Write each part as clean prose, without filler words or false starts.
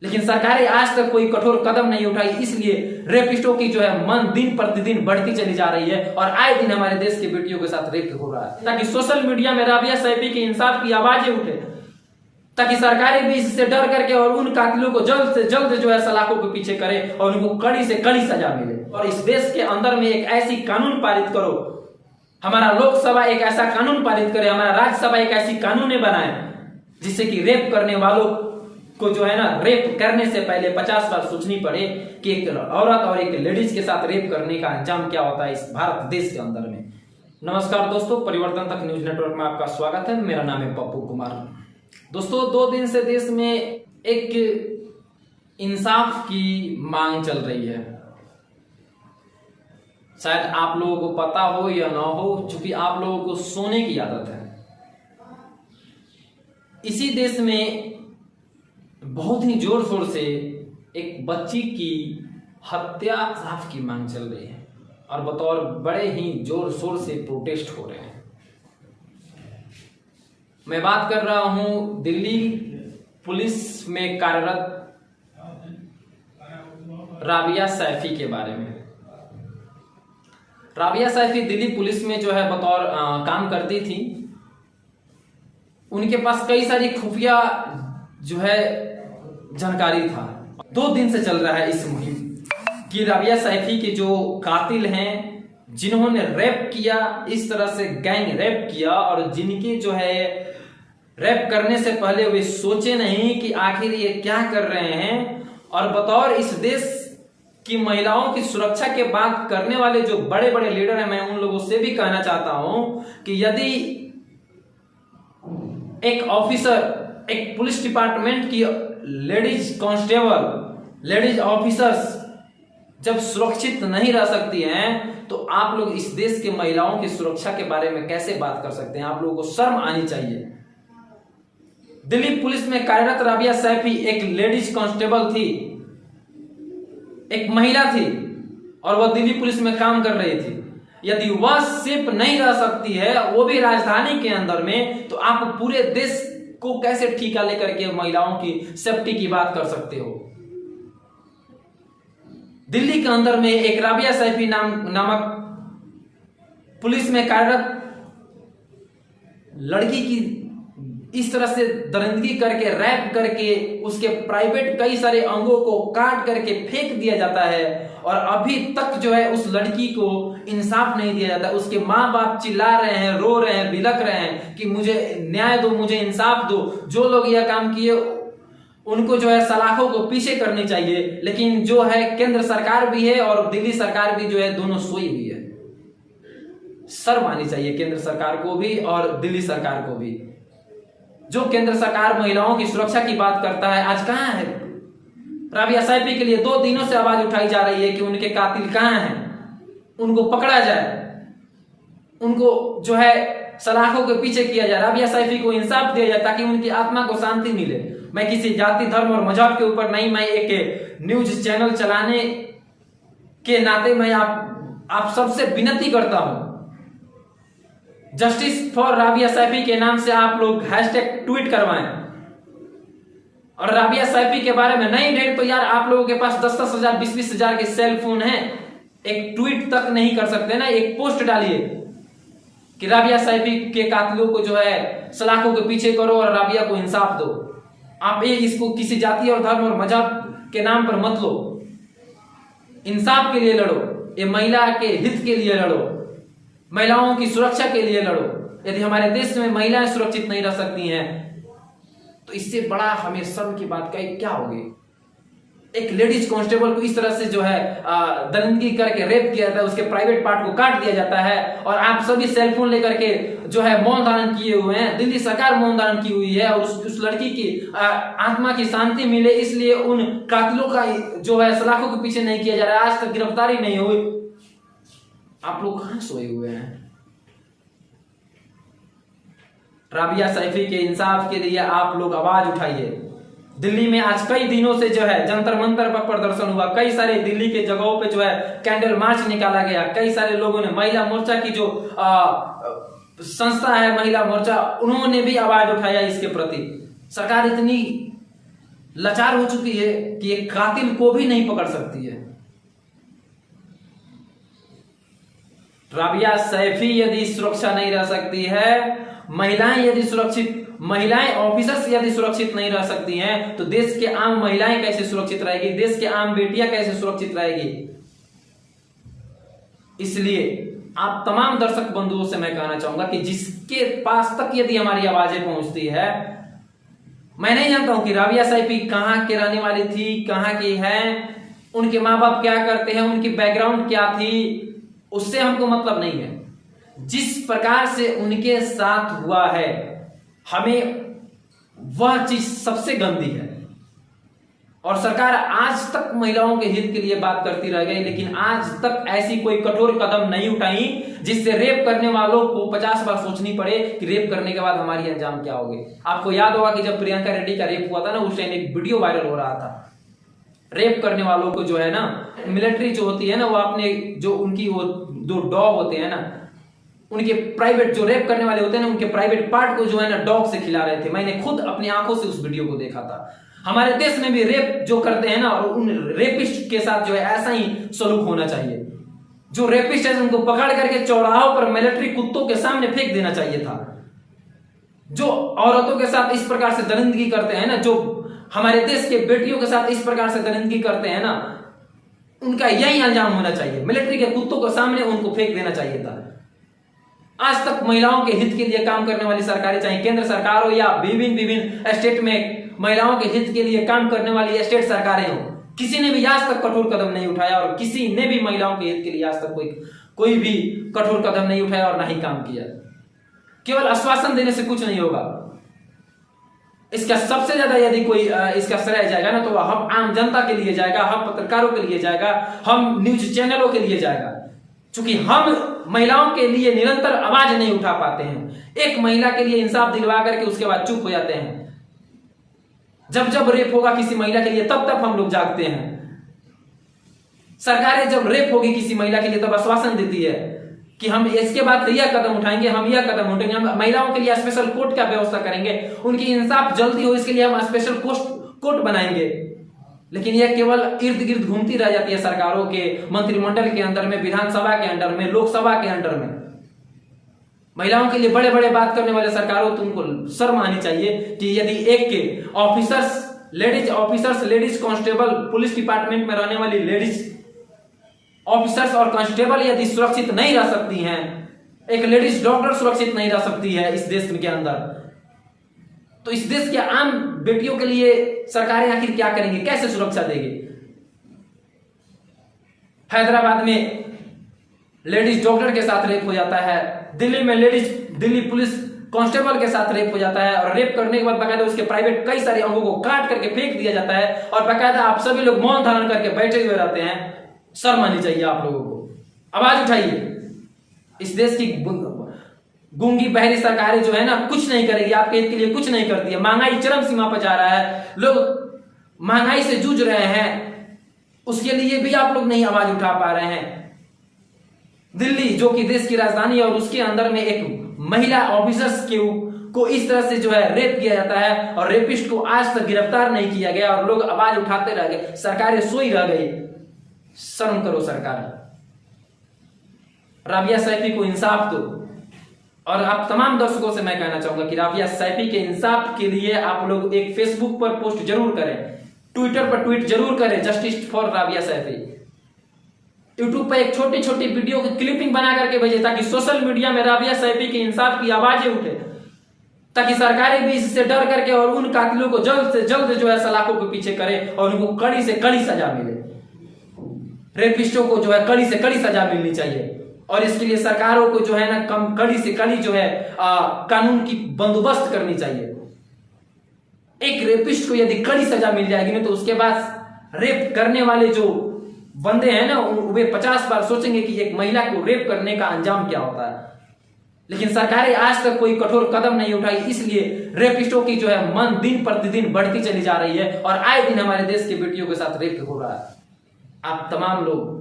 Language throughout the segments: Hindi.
लेकिन सरकारें आज तक कोई कठोर कदम नहीं उठाई, इसलिए रेपिस्टों की जो है मन दिन प्रतिदिन बढ़ती चली जा रही है और आए दिन हमारे देश की बेटियों के साथ रेप हो रहा है। ताकि सोशल मीडिया में राबिया सैफी के इंसाफ की आवाजें उठे, ताकि सरकारें भी इससे डर करके और उन कातिलों को जल्द से जल्द जो है सलाखों के पीछे करे और उनको कड़ी से कड़ी सजा मिले। और इस देश के अंदर में एक ऐसी कानून पारित करो, हमारा लोकसभा एक ऐसा कानून पारित करे, हमारा राज्यसभा एक ऐसी कानून बनाए जिससे कि रेप करने वालों को जो है ना, रेप करने से पहले 50 बार सोचनी पड़े कि एक औरत और एक लेडीज के साथ रेप करने का अंजाम क्या होता है इस भारत देश के अंदर में। नमस्कार दोस्तों, परिवर्तन तक न्यूज नेटवर्क में आपका स्वागत है। मेरा नाम है पप्पू कुमार। दोस्तों, 2 दिन से देश में एक इंसाफ की मांग चल रही है। शायद आप लोगों को पता हो या ना हो, चूंकि आप लोगों को सोने की आदत है। इसी देश में बहुत ही जोर शोर से एक बच्ची की हत्या इंसाफ की मांग चल रही है और बतौर बड़े ही जोर शोर से प्रोटेस्ट हो रहे हैं। मैं बात कर रहा हूं दिल्ली पुलिस में कार्यरत राबिया सैफी के बारे में। राबिया सैफी दिल्ली पुलिस में जो है बतौर काम करती थी। उनके पास कई सारी खुफिया जो है जानकारी था। 2 दिन से चल रहा है इस मुहिम कि राबिया सैफी के जो कातिल हैं, जिन्होंने रेप किया, इस तरह से गैंग रेप किया और जिनके जो है रेप करने से पहले वे सोचे नहीं कि आखिर ये क्या कर रहे हैं। और बतौर इस देश की महिलाओं की सुरक्षा के बात करने वाले जो बड़े बड़े लीडर हैं, मैं उन लोगों से भी कहना चाहता हूं कि यदि एक ऑफिसर, एक पुलिस डिपार्टमेंट की लेडीज कांस्टेबल, लेडीज ऑफिसर्स जब सुरक्षित नहीं रह सकती हैं, तो आप लोग इस देश के महिलाओं की सुरक्षा के बारे में कैसे बात कर सकते हैं? आप लोगों को शर्म आनी चाहिए। दिल्ली पुलिस में कार्यरत राबिया सैफी एक लेडीज कांस्टेबल थी, एक महिला थी और वह दिल्ली पुलिस में काम कर रही थी। यदि वह सेफ नहीं रह सकती है, वो भी राजधानी के अंदर में, तो आप पूरे देश को कैसे ठीका लेकर के महिलाओं की सेफ्टी की बात कर सकते हो? दिल्ली के अंदर में एक राबिया सैफी नामक पुलिस में कार्यरत लड़की की इस तरह से दरिंदगी करके, रैप करके, उसके प्राइवेट कई सारे अंगों को काट करके फेंक दिया जाता है और अभी तक जो है उस लड़की को इंसाफ नहीं दिया जाता। उसके माँ बाप चिल्ला रहे हैं, रो रहे हैं, बिलख रहे हैं कि मुझे न्याय दो, मुझे इंसाफ दो। जो लोग यह काम किए उनको जो है सलाखों को पीछे करनी चाहिए। लेकिन जो है केंद्र सरकार भी है और दिल्ली सरकार भी जो है, दोनों सोई हुई है। शर्म आनी चाहिए केंद्र सरकार को भी और दिल्ली सरकार को भी। जो केंद्र सरकार महिलाओं की सुरक्षा की बात करता है, आज कहां है? राबिया सैफी के लिए 2 दिनों से आवाज उठाई जा रही है कि उनके कातिल कहां हैं, उनको पकड़ा जाए, उनको जो है सलाखों के पीछे किया जाए, राबिया सैफी को इंसाफ दिया जाए ताकि उनकी आत्मा को शांति मिले। मैं किसी जाति, धर्म और मजहब के ऊपर नहीं, मैं एक न्यूज चैनल चलाने के नाते मैं आप सबसे विनती करता हूं, जस्टिस फॉर राबिया सैफी के नाम से आप लोग हैशटैग ट्वीट करवाएं। और राबिया सैफी के बारे में नहीं डेट तो यार आप लोगों के पास 10-10 हजार, 20-20 हजार के सेल फोन है, एक ट्वीट तक नहीं कर सकते ना? एक पोस्ट डालिए कि राबिया सैफी के कातिलों को जो है सलाखों के पीछे करो और राबिया को इंसाफ दो। आप इसको किसी जाति और धर्म और मजहब के नाम पर मत लो। इंसाफ के लिए लड़ो, ये महिला के हित के लिए लड़ो, महिलाओं की सुरक्षा के लिए लड़ो। यदि हमारे देश में महिलाएं सुरक्षित नहीं रह सकती हैं, तो इससे बड़ा हमें शर्म की बात क्या होगी? एक लेडीज कांस्टेबल को इस तरह से जो है दरिंदगी करके रेप किया जाता है, उसके प्राइवेट पार्ट को काट दिया जाता है और आप सभी सेलफोन लेकर के जो है मौन धारण किए हुए हैं। दिल्ली सरकार मौन धारण की हुई है और उस लड़की की आत्मा की शांति मिले, इसलिए उन कातिलों का जो है सलाखों के पीछे नहीं किया जा रहा है। आज तक गिरफ्तारी नहीं हुई। आप लोग कहां सोए हुए हैं? राबिया सैफी के इंसाफ के लिए आप लोग आवाज उठाइए। दिल्ली में आज कई दिनों से जो है जंतर मंतर पर प्रदर्शन हुआ, कई सारे दिल्ली के जगहों पे जो है कैंडल मार्च निकाला गया। कई सारे लोगों ने, महिला मोर्चा की जो संस्था है महिला मोर्चा, उन्होंने भी आवाज उठाया इसके प्रति। सरकार इतनी लाचार हो चुकी है कि एक कातिल को भी नहीं पकड़ सकती है। राबिया सैफी यदि सुरक्षा नहीं रह सकती है, महिलाएं ऑफिसर्स यदि सुरक्षित नहीं रह सकती हैं, तो देश के आम महिलाएं कैसे सुरक्षित रहेगी, देश के आम बेटियां कैसे सुरक्षित रहेगी। इसलिए आप तमाम दर्शक बंधुओं से मैं कहना चाहूंगा कि जिसके पास तक यदि हमारी आवाजें पहुंचती है, मैं नहीं जानता हूं कि राबिया सैफी कहां के रहने वाली थी, कहां की है, उनके माँ बाप क्या करते हैं, उनकी बैकग्राउंड क्या थी, उससे हमको मतलब नहीं है। जिस प्रकार से उनके साथ हुआ है, हमें वह चीज सबसे गंदी है। और सरकार आज तक महिलाओं के हित के लिए बात करती रह गई, लेकिन आज तक ऐसी कोई कठोर कदम नहीं उठाई जिससे रेप करने वालों को 50 बार सोचनी पड़े कि रेप करने के बाद हमारी अंजाम क्या होगी। आपको याद होगा कि जब प्रियंका रेड्डी का रेप हुआ था ना, उस टाइम एक वीडियो वायरल हो रहा था। रेप करने वालों को जो है ना, मिलिट्री जो होती है ना, वो अपने जो उनकी वो दो डॉग होते हैं ना, उनके प्राइवेट जो रेप करने वाले होते हैं ना, उनके प्राइवेट पार्ट को जो है ना डॉग से खिला रहे थे। मैंने खुद अपनी आंखों से उस वीडियो को देखा था। हमारे देश में भी रेप जो करते हैं ना, और उन रेपिस्ट के साथ जो है ऐसा ही सलूक होना चाहिए। जो रेपिस्ट है उनको पकड़ करके चौराहों पर मिलिट्री कुत्तों के सामने फेंक देना चाहिए था। जो औरतों के साथ इस प्रकार से दरिंदगी करते हैं ना, जो हमारे देश के बेटियों के साथ इस प्रकार से दरिंदगी करते हैं ना, उनका यही अंजाम होना चाहिए। मिलिट्री के कुत्तों के सामने उनको फेंक देना चाहिए था। आज तक महिलाओं के हित के लिए काम करने वाली सरकारें, चाहे केंद्र सरकार हो या विभिन्न स्टेट में महिलाओं के हित के लिए काम करने वाली स्टेट सरकारें हो, किसी ने भी आज तक कठोर कदम नहीं उठाया, और किसी ने भी महिलाओं के हित के लिए आज तक कोई भी कठोर कदम नहीं उठाया और ना ही काम किया। केवल आश्वासन देने से कुछ नहीं होगा। इसका सबसे ज्यादा यदि कोई इसका श्रेय जाएगा ना, तो हम आम जनता के लिए जाएगा, हम पत्रकारों के लिए जाएगा, हम न्यूज चैनलों के लिए जाएगा। क्योंकि हम महिलाओं के लिए निरंतर आवाज नहीं उठा पाते हैं। एक महिला के लिए इंसाफ दिलवा करके उसके बाद चुप हो जाते हैं। जब जब रेप होगा किसी महिला के लिए, तब तब हम लोग जागते हैं। सरकारें जब रेप होगी किसी महिला के लिए, तब आश्वासन देती है कि हम इसके बाद यह कदम उठाएंगे, हम यह कदम उठाएंगे, हम महिलाओं के लिए स्पेशल कोर्ट का व्यवस्था करेंगे, उनकी इंसाफ जल्दी हो इसके लिए हम स्पेशल कोर्ट बनाएंगे। लेकिन यह केवल इर्द गिर्द घूमती रह जाती है सरकारों के मंत्रिमंडल के अंदर में, विधानसभा के अंदर में, लोकसभा के अंदर में। महिलाओं के लिए बड़े बड़े बात करने वाले सरकारों, तुमको शर्म आनी चाहिए कि यदि एक के officers, ladies constable, police department में रहने वाली लेडीज ऑफिसर्स और कांस्टेबल यदि सुरक्षित नहीं रह सकती हैं, एक लेडीज डॉक्टर सुरक्षित नहीं रह सकती है इस देश के अंदर, तो इस देश के आम बेटियों के लिए सरकारें आखिर क्या करेंगी, कैसे सुरक्षा देगी। हैदराबाद में लेडीज डॉक्टर के साथ रेप हो जाता है, दिल्ली में दिल्ली पुलिस कांस्टेबल के साथ रेप हो जाता है, और रेप करने के बाद बाकायदा उसके प्राइवेट कई सारे अंगों को काट करके फेंक दिया जाता है, और बाकायदा आप सभी लोग मौन धारण करके बैठे हुए रहते हैं। शर्म आनी चाहिए आप लोगों को, आवाज उठाइए। इस देश की गूंगी बहरी सरकारें जो है ना, कुछ नहीं करेगी, आपके हित के लिए कुछ नहीं करती है। महंगाई चरम सीमा पर जा रहा है, लोग महंगाई से जूझ रहे हैं, उसके लिए भी आप लोग नहीं आवाज उठा पा रहे हैं। दिल्ली जो कि देश की राजधानी है, और उसके अंदर में एक महिला ऑफिसर्स को इस तरह से जो है रेप किया जाता है, और रेपिस्ट को आज तक गिरफ्तार नहीं किया गया, और लोग आवाज उठाते रह गए, सरकारें सोई रह गई। शर्म करो सरकार, राबिया सैफी को इंसाफ दो। और आप तमाम दर्शकों से मैं कहना चाहूंगा कि राबिया सैफी के इंसाफ के लिए आप लोग एक फेसबुक पर पोस्ट जरूर करें, ट्विटर पर ट्वीट जरूर करें, justice for Rabia Saifi. YouTube पर एक छोटी छोटी वीडियो की क्लिपिंग बना करके भेजे, ताकि सोशल मीडिया में राबिया सैफी के इंसाफ की आवाजें उठे, ताकि सरकारें भी इससे डर करके और उन कातिलों को जल्द से जल्द जो है सलाखों के पीछे करे, और उनको कड़ी से कड़ी सजा मिले। रेपिस्टों को जो है कड़ी से कड़ी सजा मिलनी चाहिए, और इसके लिए सरकारों को जो है ना कड़ी से कड़ी जो है कानून की बंदोबस्त करनी चाहिए। एक रेपिस्ट को यदि कड़ी सजा मिल जाएगी ना, तो उसके बाद रेप करने वाले जो बंदे हैं ना, वे 50 बार सोचेंगे कि एक महिला को रेप करने का अंजाम क्या होता है। लेकिन सरकारें आज तक कोई कठोर कदम नहीं उठाई, इसलिए रेपिस्टों की जो है मन दिन प्रतिदिन बढ़ती चली जा रही है, और आए दिन हमारे देश की बेटियों के साथ रेप हो रहा है। आप तमाम लोग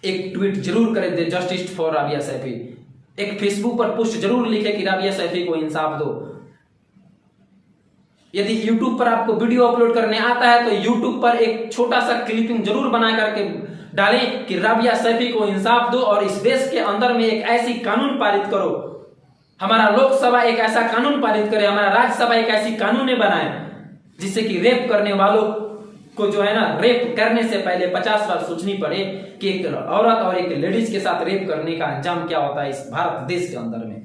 एक ट्वीट जरूर करें, दे जस्टिस फॉर राबिया सैफी। एक फेसबुक पर पोस्ट जरूर लिखे कि राबिया सैफी को इंसाफ दो। यदि YouTube पर आपको वीडियो अपलोड करने आता है तो YouTube पर एक छोटा सा क्लिपिंग जरूर बना करके डालें कि राबिया सैफी को इंसाफ दो और इस देश के अंदर में एक ऐसी कानून पारित करो, हमारा लोकसभा एक ऐसा कानून पारित करे, हमारा राज्यसभा एक ऐसी कानून बनाए जिससे कि रेप करने वालों को जो है ना, रेप करने से पहले 50 बार सोचनी पड़े कि एक औरत और एक लेडीज के साथ रेप करने का अंजाम क्या होता है इस भारत देश के अंदर में।